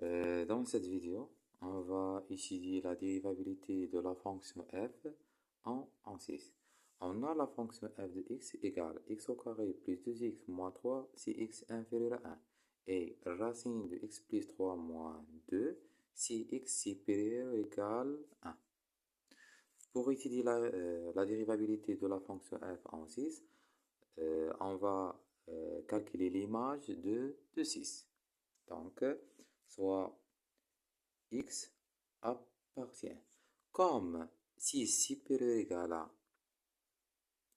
Dans cette vidéo, on va étudier la dérivabilité de la fonction f en 6. On a la fonction f de x égale x au carré plus 2x moins 3 si x inférieur à 1 et racine de x plus 3 moins 2 si x supérieur ou égal à 1. Pour étudier la dérivabilité de la fonction f en 6, on va calculer l'image de 6. Donc, soit x appartient. Comme 6 supérieur ou égal à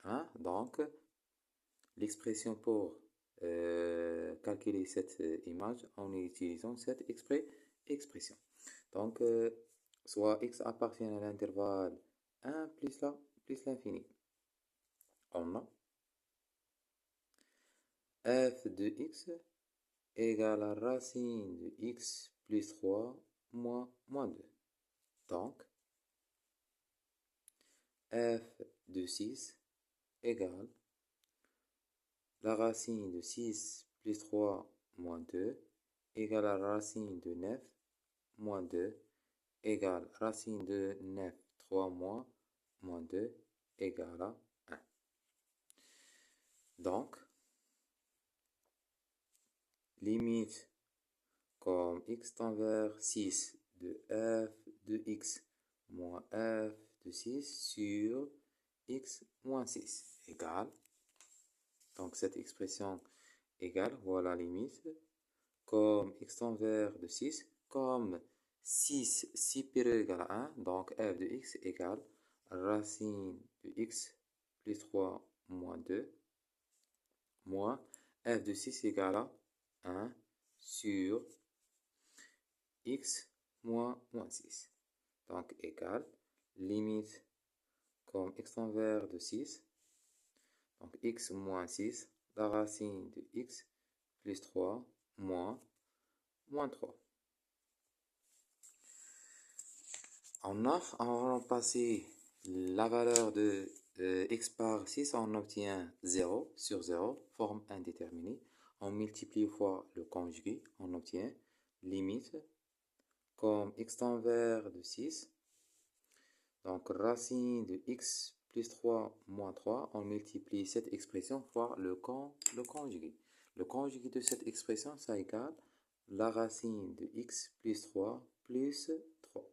1, donc l'expression pour calculer cette image en utilisant cette expression. Donc, soit x appartient à l'intervalle 1 plus l'infini. On a f de x égale à racine de x plus 3 moins 2. Donc, f de 6 égale la racine de 6 plus 3 moins 2 égale à la racine de 9 moins 2 égale racine de 9 3 moins 2 égale à 1. Donc, limite comme x tend vers 6 de f de x moins f de 6 sur x moins 6 égale, donc cette expression égale, voilà la limite, comme x tend vers de 6, comme 6 supérieur ou égal à 1, donc f de x égale racine de x plus 3 moins 2, moins f de 6 égale à 1 sur x moins 6. Donc égale, limite comme x tend vers de 6, donc x moins 6, la racine de x plus 3 moins 3. On a remplacé la valeur de x par 6, on obtient 0 sur 0, forme indéterminée. On multiplie fois le conjugué, on obtient limite comme x tend vers de 6. Donc racine de x plus 3 moins 3, on multiplie cette expression fois le conjugué. Le conjugué de cette expression, ça égale la racine de x plus 3 plus 3.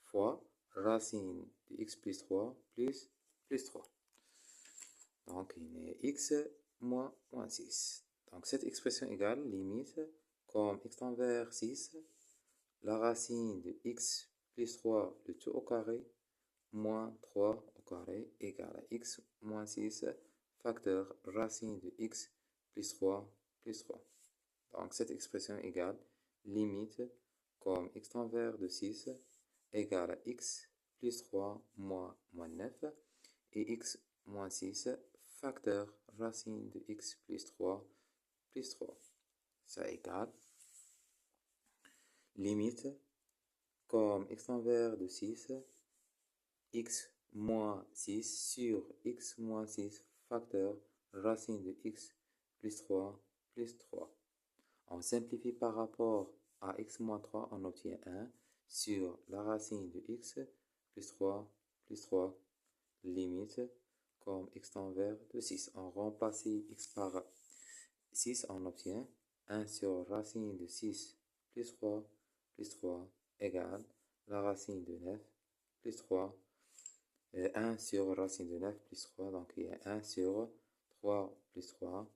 Fois racine de x plus 3 plus 3. Donc, il est x moins 6. Donc, cette expression égale limite comme x tend vers 6, la racine de x plus 3, le tout au carré, moins 3 au carré, égale à x moins 6, facteur racine de x plus 3 plus 3. Donc, cette expression égale limite comme x tend vers de 6, égale à x plus 3 moins 9 et x moins 6 facteur racine de x plus 3 plus 3. Ça égale limite comme x tend vers de 6, x moins 6 sur x moins 6 facteur racine de x plus 3 plus 3. On simplifie par rapport à x moins 3, on obtient 1 sur la racine de x plus 3 plus 3, limite comme x tend vers de 6. On remplace x par 6, on obtient 1 sur racine de 6 plus 3 égale la racine de 9 plus 3, 1 sur racine de 9 plus 3, donc il y a 1 sur 3 plus 3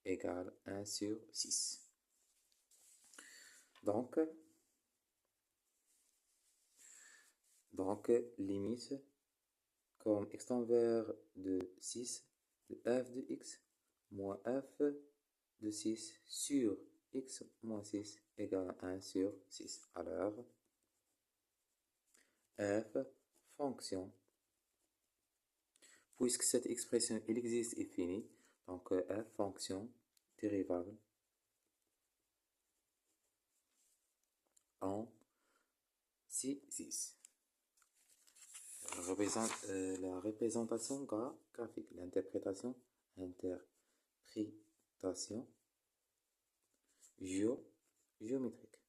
égale 1 sur 6. Donc limite comme x tend vers de 6 de f de x moins f de 6 sur x moins 6 égale à 1 sur 6. Alors, f fonction, puisque cette expression elle existe et finie, donc f fonction dérivable en 6. La représentation graphique, l'interprétation géométrique.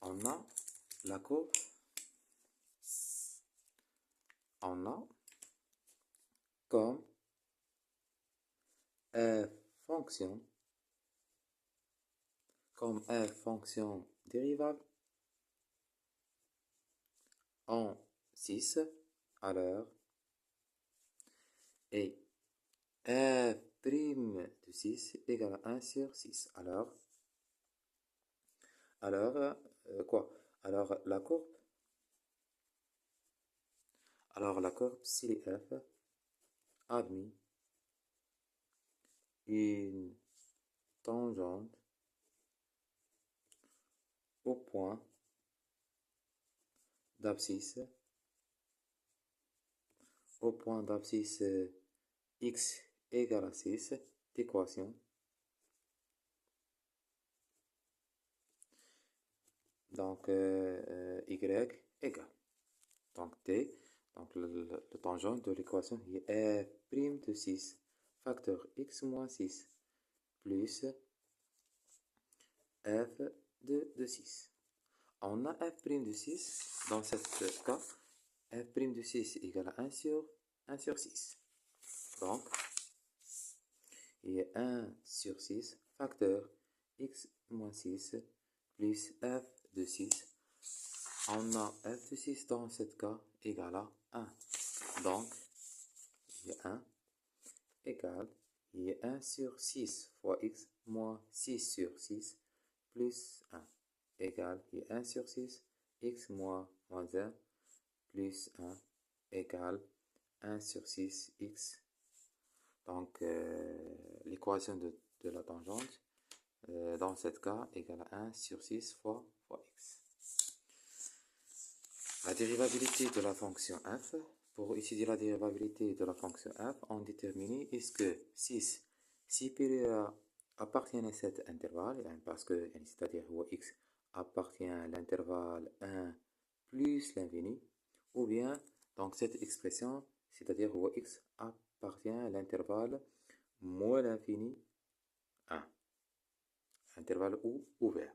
On a la courbe, on a comme f fonction dérivable en 6 alors et f' de 6 égale à 1 sur 6. Quoi? Alors la courbe, si f admis une tangente au point d'abscisse, x égale à 6 d'équation. Donc, y égale. Donc, t, donc le tangente de l'équation est f' de 6, facteur x moins 6, plus f de 6. On a f' de 6, dans ce cas, f' de 6 égale à 1 sur 6. Donc, il y a 1 sur 6, facteur x moins 6, plus f de 6. On a f de 6 dans ce cas égale à 1. Donc, il y a 1 égale, il y a 1 sur 6 fois x moins 6 sur 6 plus 1 égale, il y a 1 sur 6, x moins 1 plus 1 égale 1 sur 6 x. Donc, l'équation de la tangente, dans ce cas, égale à 1 sur 6 fois x. La dérivabilité de la fonction f. Pour étudier la dérivabilité de la fonction f, on détermine est-ce que 6 supérieur appartient à cet intervalle, parce que c'est-à-dire x appartient à l'intervalle 1 plus l'infini, ou bien donc cette expression, c'est-à-dire x appartient à l'intervalle moins l'infini 1, intervalle ouvert.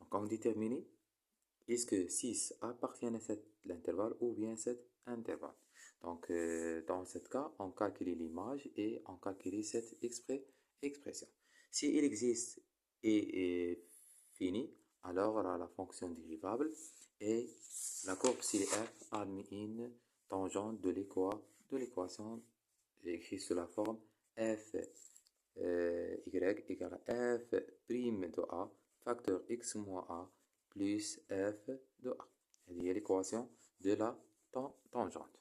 Donc on détermine est-ce que 6 appartient à l'intervalle ou bien cet intervalle. Donc, dans ce cas, on calcule l'image et on calcule cette expression. Si il existe et est fini, alors la fonction dérivable et la courbe CF admet une tangente de l'équation écrite sous la forme f y égale à f' de a facteur x moins a plus f de a. C'est l'équation de la tangente.